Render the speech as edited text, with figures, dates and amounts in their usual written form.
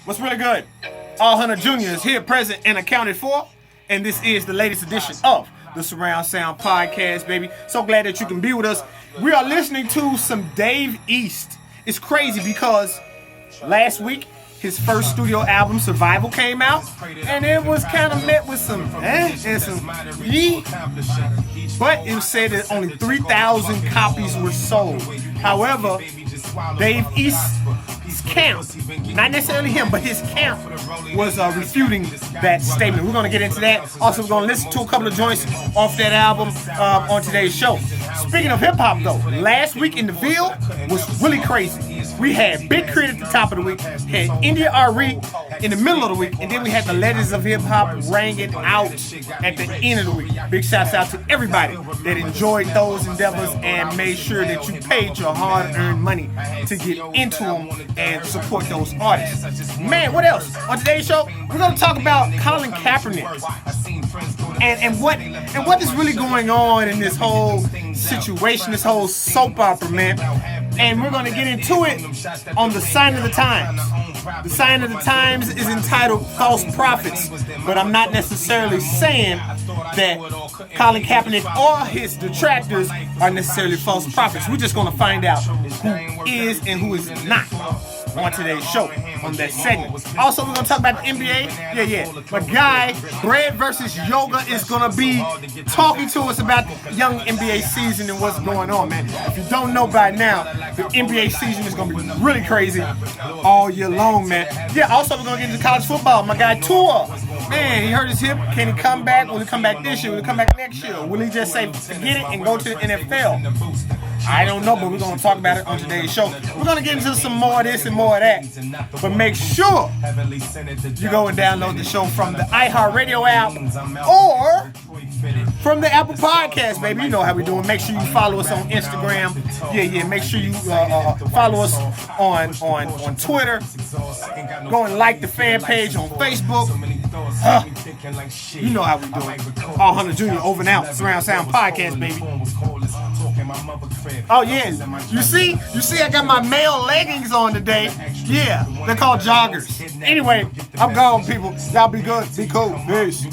What's really good? All Hunter Jr. is here, present, and accounted for. And this is the latest edition of the Surround Sound Podcast, baby. So glad that you can be with us. We are listening to some Dave East. It's crazy because last week, his first studio album, Survival, came out. And it was kind of met with some and some yee. But it was said that only 3,000 copies were sold. However, Dave East's camp, not necessarily him, but his camp was refuting that statement. We're going to get into that. Also, we're going to listen to a couple of joints off that album on today's show. Speaking of hip-hop, though, last week in the Ville was really crazy. We had Big Crit at the top of the week, had India Ari in the middle of the week, and then we had the Legends of Hip Hop ringing out at the end of the week. Big shouts out to everybody that enjoyed those endeavors and made sure that you paid your hard-earned money to get into them and support those artists. Man, what else? On today's show, we're going to talk about Colin Kaepernick and what is really going on in this whole situation, this whole soap opera, man. And we're going to get into it on the sign of the times. The sign of the times is entitled False Prophets, but I'm not necessarily saying that Colin Kaepernick or his detractors are necessarily false prophets. We're just going to find out who is and who is not on today's show, on that segment. Also, we're going to talk about the NBA. My guy, Bread versus Yoga, is going to be talking to us about the young NBA season and what's going on, man. If you don't know by now, the NBA season is going to be really crazy all year long, man. Also, we're going to get into college football. My guy, Tua. Man, he hurt his hip. Can he come back? Will he come back this year? Will he come back next year? Will he just say, forget it and go to the NFL? I don't know, but we're going to talk about it on today's show. We're going to get into some more of this and more of that. But make sure you go and download the show from the iHeartRadio app or from the Apple Podcast, baby. You know how we doing. Make sure you follow us on Instagram. Make sure you follow us on Twitter. Go and like the fan page on Facebook. You know how we doing. All Hunter Jr. over and out. Surround Sound Podcast, baby. Oh yeah, you see I got my male leggings on today. Yeah, they're called joggers. Anyway, I'm gone, people. Y'all be good, be cool. Peace.